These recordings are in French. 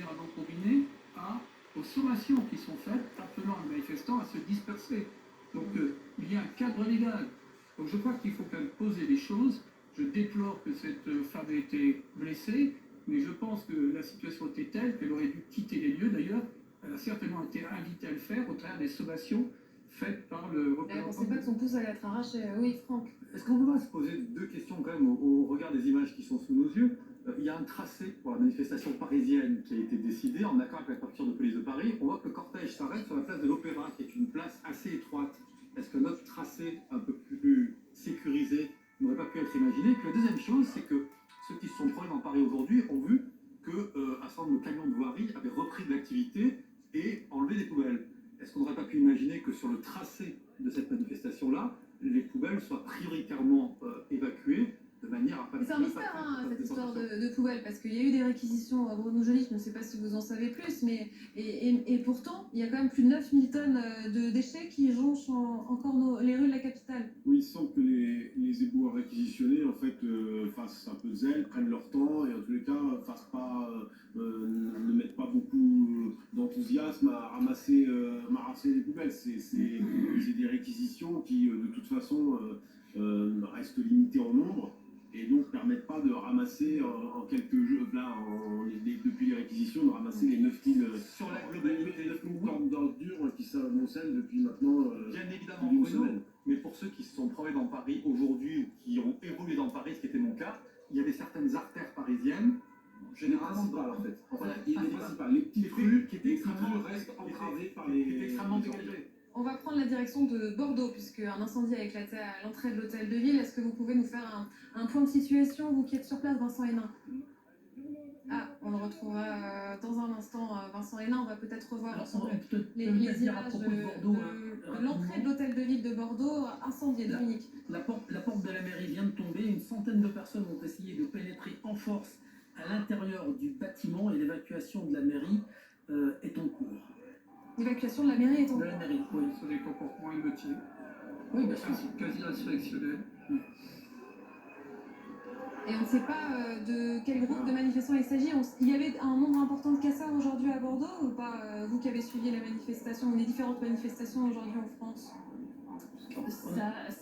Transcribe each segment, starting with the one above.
manière non combinée aux sommations qui sont faites appelant les manifestants à se disperser. Donc il y a un cadre légal. Donc je crois qu'il faut quand même poser les choses. Je déplore que cette femme ait été blessée, mais je pense que la situation était telle qu'elle aurait dû quitter les lieux. D'ailleurs, elle a certainement été invitée à le faire au travers des sommations faites par le représentant. On ne sait pas que son pouce allait être arraché. Oui, Franck. Est-ce qu'on peut pas se poser deux questions quand même au regard des images qui sont sous nos yeux? Il y a un tracé pour la manifestation parisienne qui a été décidé en accord avec la préfecture de police de Paris. On voit que le cortège s'arrête sur la place de l'Opéra, qui est une place assez étroite. Est-ce que notre tracé un peu plus sécurisé n'aurait pas pu être imaginé? Puis la deuxième chose, c'est que ceux qui se sont promenés dans Paris aujourd'hui ont vu qu'un certain nombre de camions de voirie avaient repris de l'activité et enlevé des poubelles. Est-ce qu'on n'aurait pas pu imaginer que sur le tracé de cette manifestation-là, les poubelles soient prioritairement évacuées de manière à pas... C'est un mystère, cette histoire de poubelles, parce qu'il y a eu des réquisitions à Bruno-Joly, je ne sais pas si vous en savez plus, mais et pourtant, il y a quand même plus de 9000 tonnes de déchets qui jonchent encore les rues de la capitale. Oui, il semble que les éboueurs réquisitionnés, en fait, fassent un peu de zèle, prennent leur temps, et en tous les cas, ne mettent pas beaucoup d'enthousiasme à ramasser les poubelles. C'est des réquisitions qui, de toute façon, restent limitées en nombre, et donc permettent pas de ramasser en quelques jours, là, depuis les réquisitions, de ramasser les 9000 Sur la globalité, 9000 tonnes d'ordures qui s'amoncellent depuis maintenant bien évidemment, une Bruno, semaine. mais pour ceux qui se sont promenés dans Paris aujourd'hui ou qui ont évolué dans Paris, ce qui était mon cas, il y avait certaines artères parisiennes, généralement principales, en fait. Voilà, Il y a les principales. Les petites rues restent entravées par les... extrêmement dégagées. On va prendre la direction de Bordeaux, puisque un incendie a éclaté à l'entrée de l'hôtel de ville. Est-ce que vous pouvez nous faire un point de situation, vous qui êtes sur place, Vincent Hénin? Ah, on le retrouvera dans un instant, Vincent Hénin. On va peut-être revoir ensemble les images de l'entrée de l'hôtel de ville de Bordeaux incendié. Dominique. La porte de la mairie vient de tomber. Une centaine de personnes ont essayé de pénétrer en force à l'intérieur du bâtiment et l'évacuation de la mairie est en cours. L'évacuation de la mairie est en cours. De la mairie, oui. Sur des comportements émeutiers. Oui, bien sûr. Quasi insurrectionnels. Et on ne sait pas de quel groupe de manifestants il s'agit. Il y avait un nombre important de casseurs aujourd'hui à Bordeaux ou pas? Vous qui avez suivi la manifestation ou les différentes manifestations aujourd'hui en France?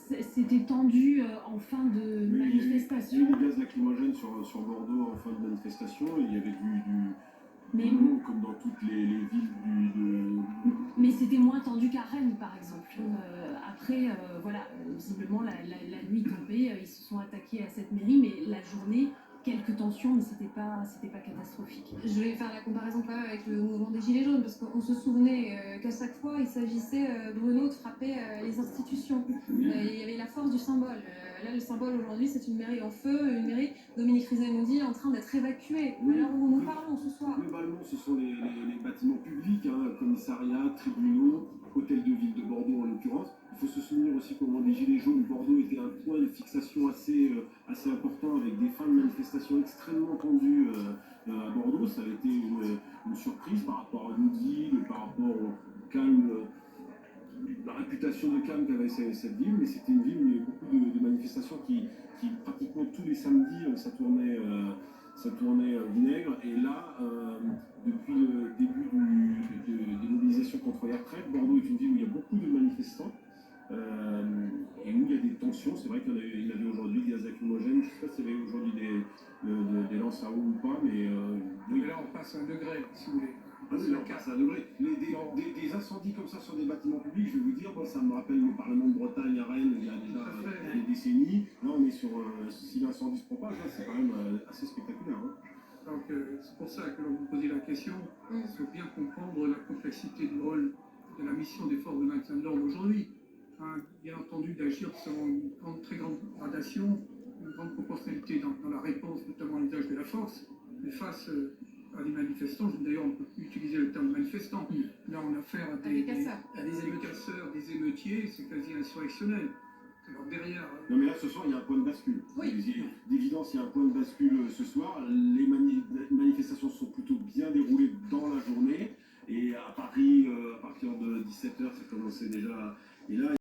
C'était tendu en fin de manifestation. Il y a eu des gaz lacrymogènes sur Bordeaux en fin de manifestation, et il y avait Mais, comme dans toutes les villes mais c'était moins tendu qu'à Rennes, par exemple. Après, voilà, visiblement, la nuit tombée, ils se sont attaqués à cette mairie, mais la journée, quelques tensions, mais c'était pas catastrophique. Je vais faire la comparaison quand même avec le mouvement des Gilets jaunes, parce qu'on se souvenait qu'à chaque fois, il s'agissait, Bruno, de frapper les institutions. Il y avait la force du symbole. Là, le symbole aujourd'hui, c'est une mairie en feu, une mairie, Dominique Rizet nous dit, en train d'être évacuée. Oui. Alors où nous parlons ce soir? Globalement, ce sont les bâtiments publics, commissariats, tribunaux, hôtel de ville de Bordeaux en l'occurrence. Il faut se souvenir aussi qu'au moment des Gilets jaunes, Bordeaux était un point de fixation assez important, avec des fins de manifestation extrêmement tendues à Bordeaux. Ça a été une surprise par rapport à l'Oudil, par rapport au calme, la réputation de calme qu'avait cette ville, mais c'était une ville où il y avait beaucoup de manifestations qui pratiquement tous les samedis, ça tournait vinaigre. Et là, depuis le début des mobilisations contre les retraites, Bordeaux est une ville où il y a beaucoup de manifestants et où il y a des tensions. C'est vrai qu'il y avait aujourd'hui des gaz lacrymogènes. Je ne sais pas s'il y avait aujourd'hui des lances à eau ou pas, mais Oui, là, on passe à un degré, si vous voulez. on passe à un degré. Des incendies comme ça sur des bâtiments publics, je vais vous dire, moi, ça me rappelle le Parlement de Bretagne à Rennes il y a déjà des décennies. Là, on est sur, si l'incendie se propage, là, c'est quand même assez spectaculaire. Donc, c'est pour ça que l'on vous posait la question. Il faut bien comprendre la complexité du rôle de la mission des forces de maintien de l'ordre aujourd'hui. Bien entendu, d'agir selon une très grande gradation, une grande proportionnalité dans la réponse, notamment à l'usage de la force, mais face à des manifestants. D'ailleurs, on ne peut plus utiliser le terme manifestant. Là, on a affaire à des casseurs, des émeutiers, c'est quasi insurrectionnel. Alors derrière... Non, mais là, ce soir, il y a un point de bascule. Oui. D'évidence, il y a un point de bascule ce soir. Les manifestations sont plutôt bien déroulées dans la journée. Et à Paris, à partir de 17h, ça commençait déjà. Et là,